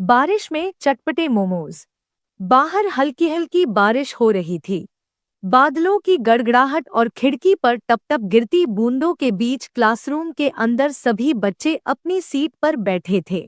बारिश में चटपटे मोमोज। बाहर हल्की हल्की बारिश हो रही थी। बादलों की गड़गड़ाहट और खिड़की पर टप टप गिरती बूंदों के बीच क्लासरूम के अंदर सभी बच्चे अपनी सीट पर बैठे थे।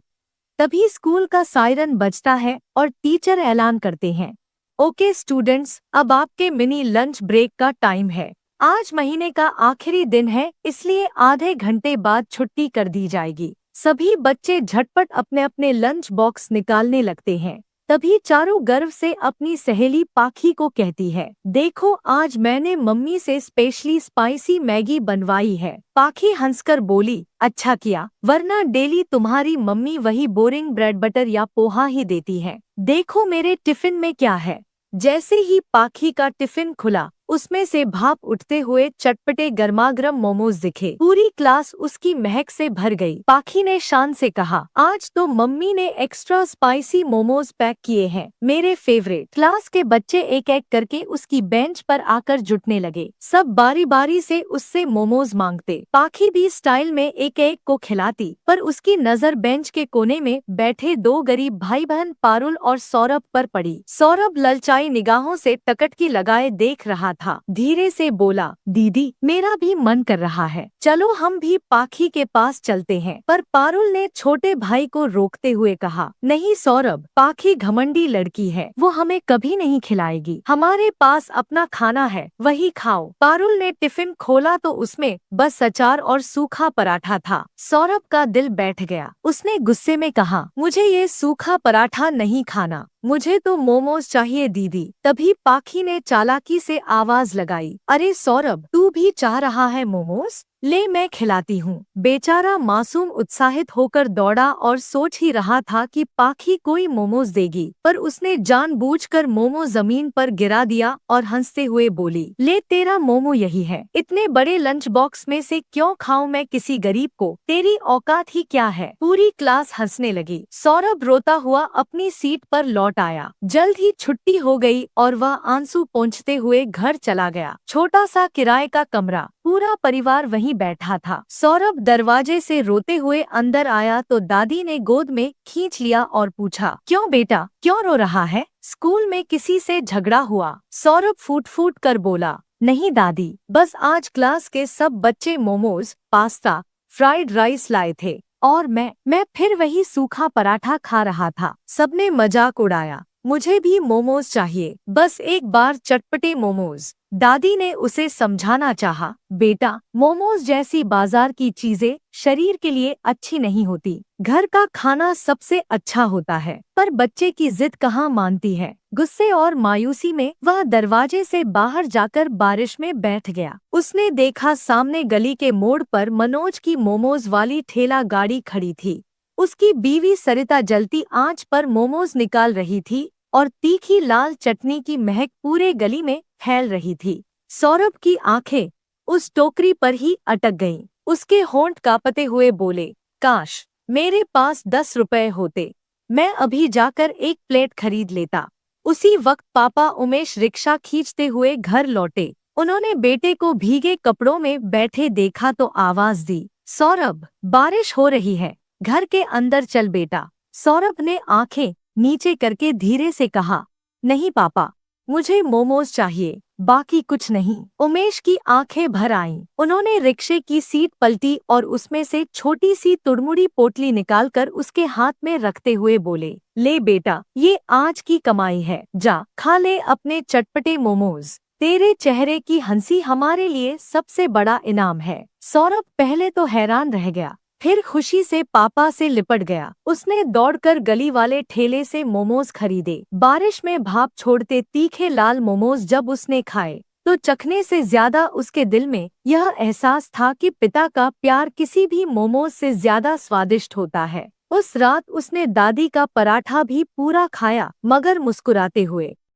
तभी स्कूल का सायरन बजता है और टीचर ऐलान करते हैं, ओके स्टूडेंट्स, अब आपके मिनी लंच ब्रेक का टाइम है। आज महीने का आखिरी दिन है, इसलिए आधे घंटे बाद छुट्टी कर दी जाएगी। सभी बच्चे झटपट अपने अपने लंच बॉक्स निकालने लगते हैं। तभी चारू गर्व से अपनी सहेली पाखी को कहती है, देखो आज मैंने मम्मी से स्पेशली स्पाइसी मैगी बनवाई है। पाखी हंसकर बोली, अच्छा किया, वरना डेली तुम्हारी मम्मी वही बोरिंग ब्रेड बटर या पोहा ही देती है। देखो मेरे टिफिन में क्या है। जैसे ही पाखी का टिफिन खुला, उसमें से भाप उठते हुए चटपटे गर्मागर्म मोमोज दिखे। पूरी क्लास उसकी महक से भर गई। पाखी ने शान से कहा, आज तो मम्मी ने एक्स्ट्रा स्पाइसी मोमोज पैक किए हैं, मेरे फेवरेट। क्लास के बच्चे एक एक करके उसकी बेंच पर आकर जुटने लगे। सब बारी बारी से उससे मोमोज मांगते। पाखी भी स्टाइल में एक एक को खिलाती, पर उसकी नजर बेंच के कोने में बैठे दो गरीब भाई बहन पारुल और सौरभ पर पड़ी। सौरभ ललचाई निगाहों से टकटकी लगाए देख रहा था। धीरे से बोला, दीदी मेरा भी मन कर रहा है, चलो हम भी पाखी के पास चलते हैं। पर पारुल ने छोटे भाई को रोकते हुए कहा, नहीं सौरभ, पाखी घमंडी लड़की है, वो हमें कभी नहीं खिलाएगी। हमारे पास अपना खाना है, वही खाओ। पारुल ने टिफिन खोला तो उसमें बस अचार और सूखा पराठा था। सौरभ का दिल बैठ गया। उसने गुस्से में कहा, मुझे ये सूखा पराठा नहीं खाना, मुझे तो मोमोज चाहिए दीदी। तभी पाखी ने चालाकी से आवाज लगाई, अरे सौरभ, तू भी चाह रहा है मोमोज? ले मैं खिलाती हूँ। बेचारा मासूम उत्साहित होकर दौड़ा और सोच ही रहा था कि पाखी कोई मोमोज देगी, पर उसने जानबूझकर मोमो जमीन पर गिरा दिया और हंसते हुए बोली, ले तेरा मोमो यही है। इतने बड़े लंच बॉक्स में से क्यों खाऊं मैं किसी गरीब को? तेरी औकात ही क्या है? पूरी क्लास हंसने लगी। सौरभ रोता हुआ अपनी सीट पर लौट आया। जल्द ही छुट्टी हो गई और वह आंसू पोंछते हुए घर चला गया। छोटा सा किराए का कमरा, पूरा परिवार वहीं बैठा था। सौरभ दरवाजे से रोते हुए अंदर आया तो दादी ने गोद में खींच लिया और पूछा, क्यों बेटा, क्यों रो रहा है? स्कूल में किसी से झगड़ा हुआ? सौरभ फूट फूट कर बोला, नहीं दादी, बस आज क्लास के सब बच्चे मोमोज, पास्ता, फ्राइड राइस लाए थे और मैं फिर वही सूखा पराठा खा रहा था। सबने मजाक उड़ाया, मुझे भी मोमोज चाहिए, बस एक बार चटपटे मोमोज। दादी ने उसे समझाना चाहा, बेटा मोमोज जैसी बाजार की चीजें शरीर के लिए अच्छी नहीं होती, घर का खाना सबसे अच्छा होता है। पर बच्चे की जिद कहाँ मानती है। गुस्से और मायूसी में वह दरवाजे से बाहर जाकर बारिश में बैठ गया। उसने देखा सामने गली के मोड़ पर मनोज की मोमोज वाली ठेला गाड़ी खड़ी थी। उसकी बीवी सरिता जलती आंच पर मोमोज निकाल रही थी और तीखी लाल चटनी की महक पूरे गली में फैल रही थी। सौरभ की आंखें उस टोकरी पर ही अटक गईं। उसके होंठ कांपते हुए बोले, काश मेरे पास 10 रुपए होते, मैं अभी जाकर एक प्लेट खरीद लेता। उसी वक्त पापा उमेश रिक्शा खींचते हुए घर लौटे। उन्होंने बेटे को भीगे कपड़ों में बैठे देखा तो आवाज दी, सौरभ, बारिश हो रही है, घर के अंदर चल बेटा। सौरभ ने आंखें नीचे करके धीरे से कहा, नहीं पापा, मुझे मोमोज चाहिए, बाकी कुछ नहीं। उमेश की आंखें भर आईं। उन्होंने रिक्शे की सीट पलटी और उसमें से छोटी सी तुड़मुड़ी पोटली निकालकर उसके हाथ में रखते हुए बोले, ले बेटा, ये आज की कमाई है, जा खा ले अपने चटपटे मोमोज। तेरे चेहरे की हंसी हमारे लिए सबसे बड़ा इनाम है। सौरभ पहले तो हैरान रह गया, फिर खुशी से पापा से लिपट गया। उसने दौड़कर गली वाले ठेले से मोमोज खरीदे। बारिश में भाप छोड़ते तीखे लाल मोमोज जब उसने खाए तो चखने से ज्यादा उसके दिल में यह एहसास था कि पिता का प्यार किसी भी मोमोज से ज्यादा स्वादिष्ट होता है। उस रात उसने दादी का पराठा भी पूरा खाया, मगर मुस्कुराते हुए।